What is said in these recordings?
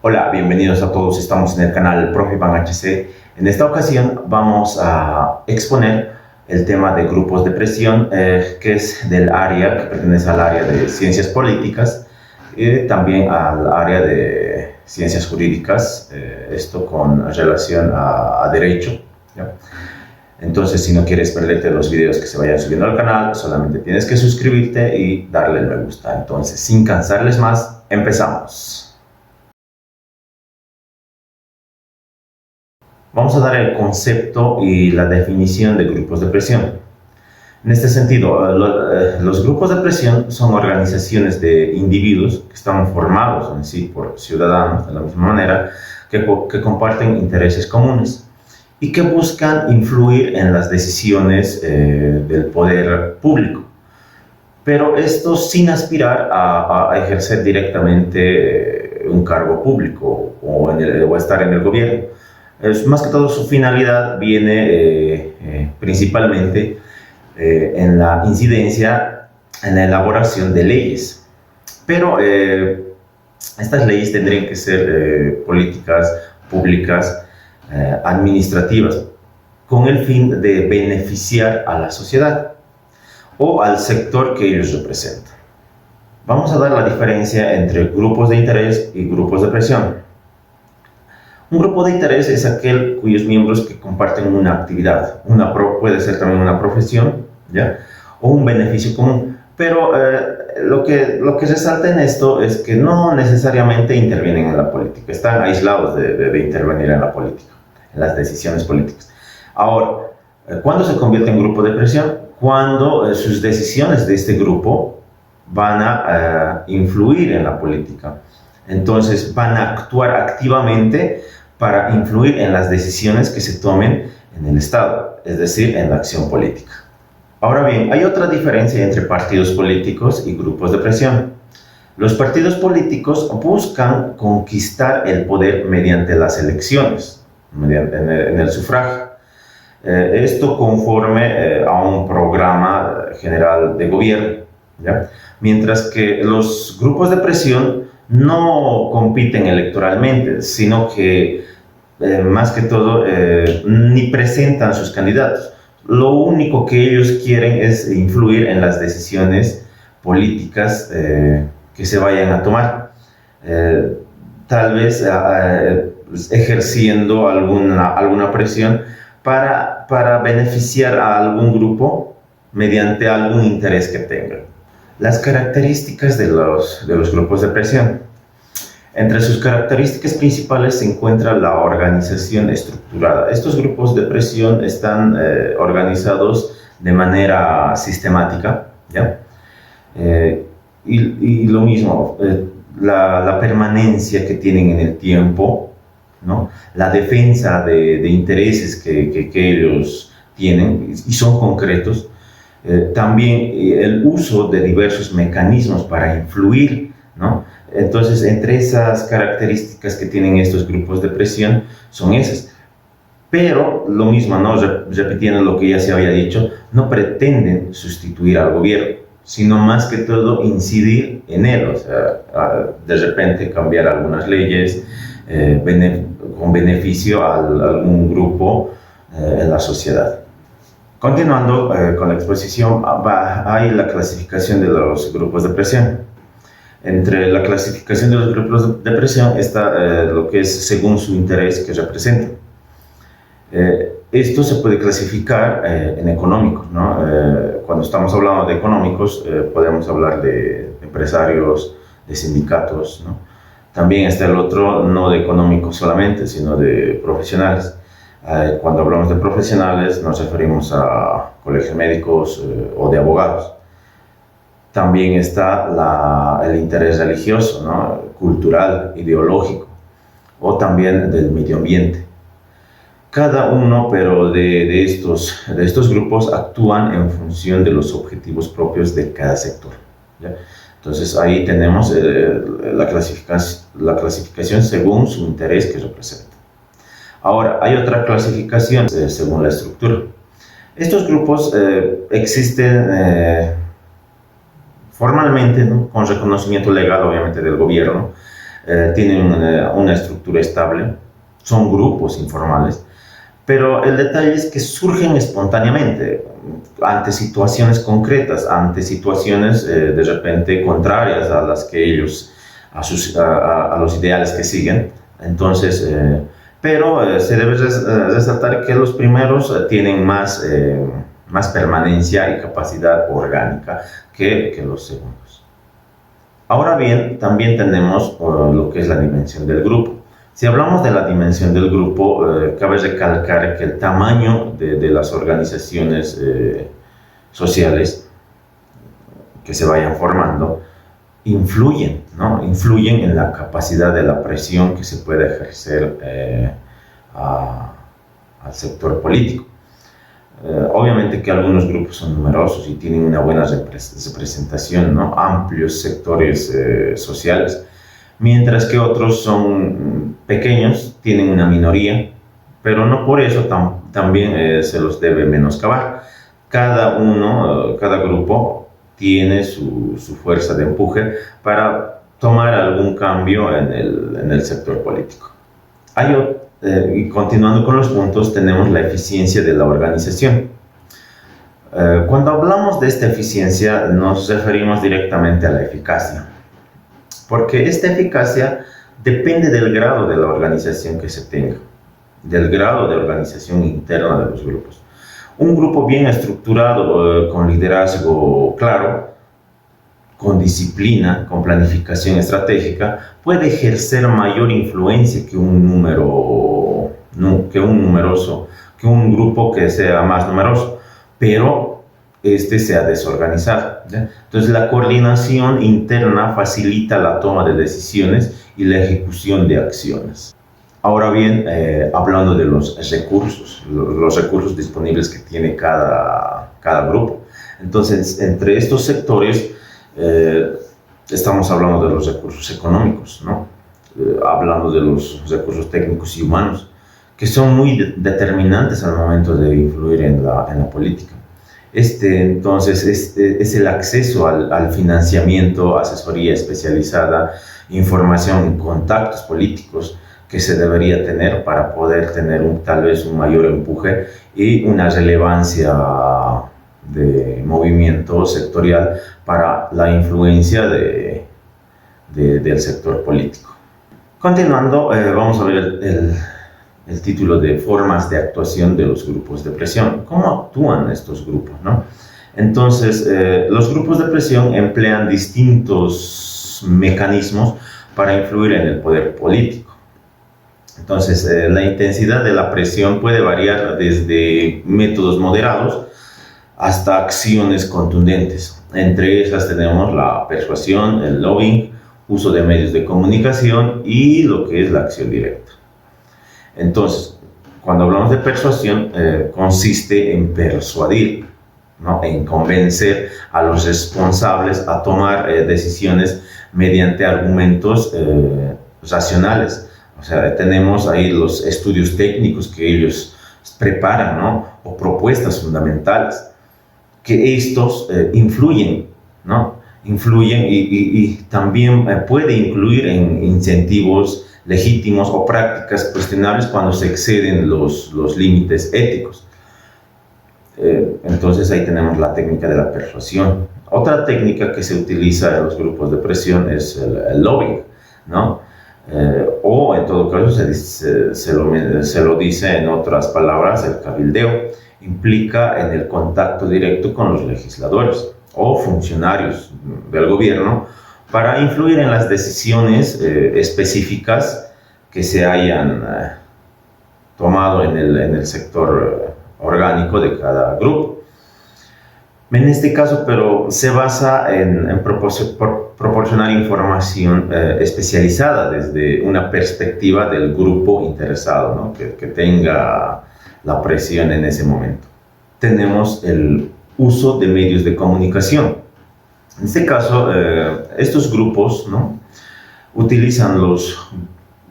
Hola, bienvenidos a todos. Estamos en el canal Profe Iván HC. En esta ocasión vamos a exponer el tema de grupos de presión, que es del área que pertenece al área de ciencias políticas y también al área de ciencias jurídicas, esto con relación a derecho, ¿ya? Entonces, si no quieres perderte los videos que se vayan subiendo al canal, solamente tienes que suscribirte y darle me gusta. Entonces, sin cansarles más, empezamos. Vamos a dar el concepto y la definición de grupos de presión. En este sentido, los grupos de presión son organizaciones de individuos que están formados en sí por ciudadanos, de la misma manera, que comparten intereses comunes y que buscan influir en las decisiones del poder público, pero esto sin aspirar a ejercer directamente un cargo público o estar en el gobierno. Más que todo su finalidad viene principalmente en la incidencia en la elaboración de leyes, pero estas leyes tendrían que ser políticas públicas, administrativas, con el fin de beneficiar a la sociedad o al sector que ellos representan. Vamos a dar la diferencia entre grupos de interés y grupos de presión. Un grupo de interés es aquel cuyos miembros que comparten una actividad, puede ser también una profesión, ¿ya? O un beneficio común. Pero lo que resalta en esto es que no necesariamente intervienen en la política, están aislados de intervenir en la política, en las decisiones políticas. Ahora, ¿cuándo se convierte en grupo de presión? Cuando sus decisiones de este grupo van a influir en la política. Entonces van a actuar activamente para influir en las decisiones que se tomen en el Estado, es decir, en la acción política. Ahora bien, hay otra diferencia entre partidos políticos y grupos de presión. Los partidos políticos buscan conquistar el poder mediante las elecciones, en el sufragio. Esto conforme a un programa general de gobierno, ¿ya? Mientras que los grupos de presión no compiten electoralmente, sino que más que todo ni presentan sus candidatos. Lo único que ellos quieren es influir en las decisiones políticas que se vayan a tomar, tal vez ejerciendo alguna presión para beneficiar a algún grupo mediante algún interés que tengan. Las características de los grupos de presión. Entre sus características principales se encuentra la organización estructurada. Estos grupos de presión están organizados de manera sistemática, ¿ya? Y lo mismo, la permanencia que tienen en el tiempo, ¿no? La defensa de intereses que ellos tienen y son concretos. También el uso de diversos mecanismos para influir, ¿no? Entonces, entre esas características que tienen estos grupos de presión son esas. Pero lo mismo, ¿no? Repitiendo lo que ya se había dicho, no pretenden sustituir al gobierno, sino más que todo incidir en él, o sea, de repente cambiar algunas leyes con beneficio a algún grupo en la sociedad. Continuando con la exposición, hay la clasificación de los grupos de presión. Entre la clasificación de los grupos de presión está lo que es según su interés que representan. Esto se puede clasificar en económicos, ¿no? Cuando estamos hablando de económicos, podemos hablar de empresarios, de sindicatos, ¿no? También está el otro, no de económicos solamente, sino de profesionales. Cuando hablamos de profesionales, nos referimos a colegios médicos o de abogados. También está el interés religioso, ¿no? Cultural, ideológico, o también del medio ambiente. Cada uno, pero de estos grupos actúan en función de los objetivos propios de cada sector, ¿ya? Entonces ahí tenemos la clasificación según su interés que representa. Ahora, hay otra clasificación según la estructura. Estos grupos existen formalmente, ¿no? Con reconocimiento legal, obviamente, del gobierno, tienen una estructura estable, son grupos informales, pero el detalle es que surgen espontáneamente ante situaciones concretas, ante situaciones de repente contrarias a las que ellos, a los ideales que siguen. Entonces, pero se debe resaltar que los primeros tienen más permanencia y capacidad orgánica que los segundos. Ahora bien, también tenemos lo que es la dimensión del grupo. Si hablamos de la dimensión del grupo, cabe recalcar que el tamaño de las organizaciones sociales que se vayan formando influyen, ¿no? Influyen en la capacidad de la presión que se puede ejercer al sector político. Obviamente que algunos grupos son numerosos y tienen una buena representación, ¿no? Amplios sectores sociales, mientras que otros son pequeños, tienen una minoría, pero no por eso también se los debe menoscabar. Cada grupo tiene su fuerza de empuje para tomar algún cambio en el sector político. Y continuando con los puntos, tenemos la eficiencia de la organización. Cuando hablamos de esta eficiencia, nos referimos directamente a la eficacia, porque esta eficacia depende del grado de la organización que se tenga, del grado de organización interna de los grupos. Un grupo bien estructurado, con liderazgo claro, con disciplina, con planificación estratégica, puede ejercer mayor influencia que un grupo que sea más numeroso, pero este sea desorganizado, ¿ya? Entonces la coordinación interna facilita la toma de decisiones y la ejecución de acciones. Ahora bien, hablando de los recursos disponibles que tiene cada grupo. Entonces, entre estos sectores, estamos hablando de los recursos económicos, ¿no? Hablando de los recursos técnicos y humanos, que son muy determinantes al momento de influir en la política. Entonces, es el acceso al financiamiento, asesoría especializada, información y contactos políticos que se debería tener para poder tener tal vez un mayor empuje y una relevancia de movimiento sectorial para la influencia del sector político. Continuando, vamos a ver el título de formas de actuación de los grupos de presión. ¿Cómo actúan estos grupos, no? Entonces, los grupos de presión emplean distintos mecanismos para influir en el poder político. Entonces, la intensidad de la presión puede variar desde métodos moderados hasta acciones contundentes. Entre esas tenemos la persuasión, el lobbying, uso de medios de comunicación y lo que es la acción directa. Entonces, cuando hablamos de persuasión, consiste en persuadir, ¿no? En convencer a los responsables a tomar decisiones mediante argumentos racionales. O sea, tenemos ahí los estudios técnicos que ellos preparan, ¿no? O propuestas fundamentales, que estos influyen, ¿no? Influyen y también puede incluir en incentivos legítimos o prácticas cuestionables cuando se exceden los límites éticos. Entonces ahí tenemos la técnica de la persuasión. Otra técnica que se utiliza en los grupos de presión es el lobbying, ¿no? O en todo caso se lo dice en otras palabras el cabildeo. Implica en el contacto directo con los legisladores o funcionarios del gobierno para influir en las decisiones específicas que se hayan tomado en el sector orgánico de cada grupo. En este caso, pero se basa en proporcionar información especializada desde una perspectiva del grupo interesado, ¿no? que tenga la presión en ese momento. Tenemos el uso de medios de comunicación. En este caso, estos grupos, ¿no? utilizan los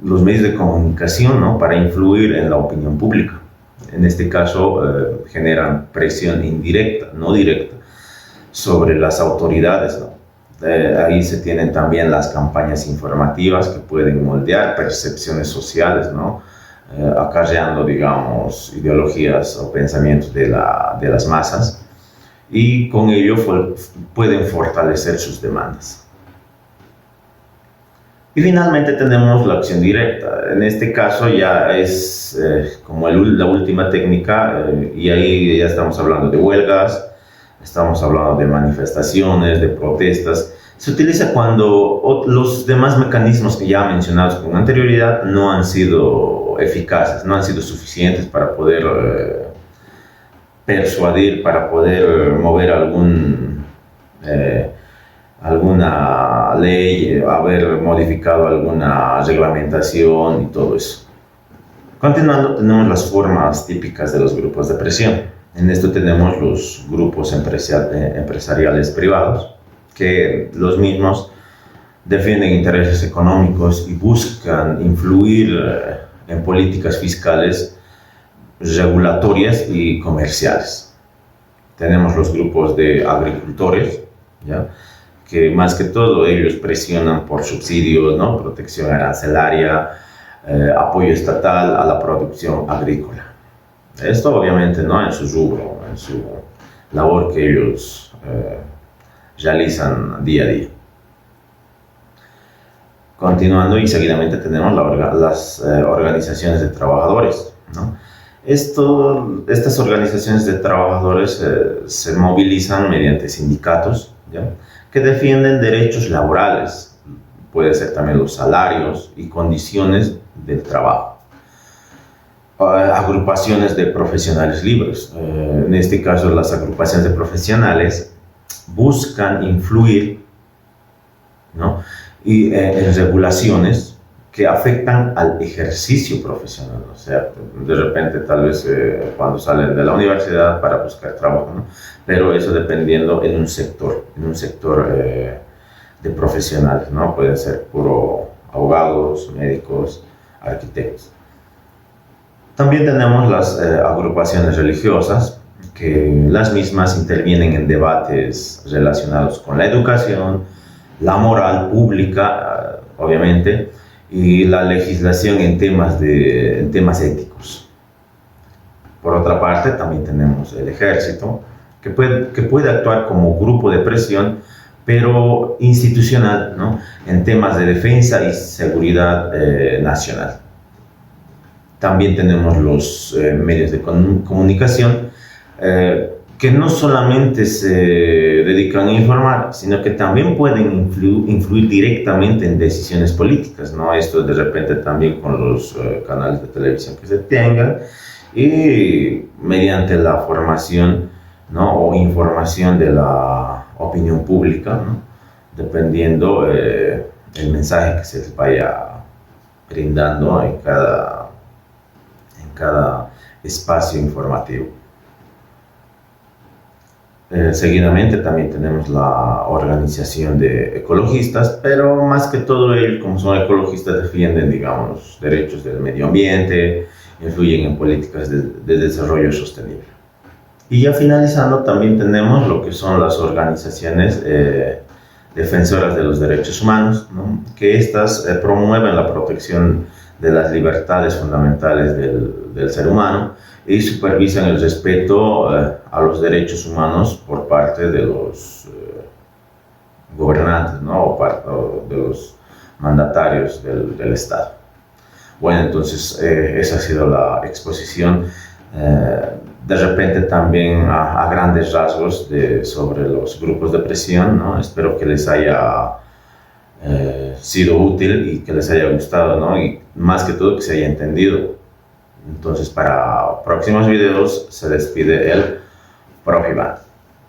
medios de comunicación, ¿no? para influir en la opinión pública. En este caso, generan presión indirecta, no directa, sobre las autoridades, ¿no? Ahí se tienen también las campañas informativas que pueden moldear percepciones sociales, ¿no? Acarreando, digamos, ideologías o pensamientos de las masas, y con ello pueden fortalecer sus demandas. Y finalmente tenemos la acción directa. En este caso ya es como la última técnica, y ahí ya estamos hablando de huelgas, estamos hablando de manifestaciones, de protestas. Se utiliza cuando los demás mecanismos que ya mencionados con anterioridad no han sido eficaces, no han sido suficientes para poder persuadir, para poder mover alguna ley, haber modificado alguna reglamentación y todo eso. Continuando, tenemos las formas típicas de los grupos de presión. En esto tenemos los grupos empresariales privados, que los mismos defienden intereses económicos y buscan influir en políticas fiscales, regulatorias y comerciales. Tenemos los grupos de agricultores, ¿ya?, que más que todo ellos presionan por subsidios, ¿no?, protección arancelaria, apoyo estatal a la producción agrícola. Esto obviamente, ¿no?, en su rubro, en su labor que ellos realizan día a día. Continuando y seguidamente tenemos las organizaciones de trabajadores, ¿no? Estas organizaciones de trabajadores se movilizan mediante sindicatos, ¿ya?, que defienden derechos laborales, puede ser también los salarios y condiciones del trabajo. Agrupaciones de profesionales libres, en este caso las agrupaciones de profesionales buscan influir, ¿no?, en regulaciones que afectan al ejercicio profesional. O sea, de repente tal vez cuando salen de la universidad para buscar trabajo, ¿no?, pero eso dependiendo en un sector de profesionales, ¿no? Pueden ser puro abogados, médicos, arquitectos. También tenemos las agrupaciones religiosas, que las mismas intervienen en debates relacionados con la educación, la moral pública, obviamente, y la legislación en temas éticos. Por otra parte, también tenemos el ejército, que puede actuar como grupo de presión, pero institucional, ¿no?, en temas de defensa y seguridad nacional. También tenemos los medios de comunicación, que no solamente se dedican a informar, sino que también pueden influir directamente en decisiones políticas, ¿no? Esto de repente también con los canales de televisión que se tengan, y mediante la formación, ¿no?, o información de la opinión pública, ¿no?, dependiendo el mensaje que se les vaya brindando en cada espacio informativo. Seguidamente también tenemos la organización de ecologistas, pero más que todo ellos, como son ecologistas, defienden, digamos, los derechos del medio ambiente, influyen en políticas de desarrollo sostenible. Y ya finalizando, también tenemos lo que son las organizaciones defensoras de los derechos humanos, ¿no?, que estas promueven la protección de las libertades fundamentales del ser humano y supervisan el respeto a los derechos humanos por parte de los gobernantes, ¿no?, o de los mandatarios del Estado. Bueno, entonces esa ha sido la exposición, de repente también a grandes rasgos sobre los grupos de presión, ¿no? Espero que les haya sido útil y que les haya gustado, ¿no?, y más que todo que se haya entendido. Entonces, para próximos videos se despide el Prof. Iván.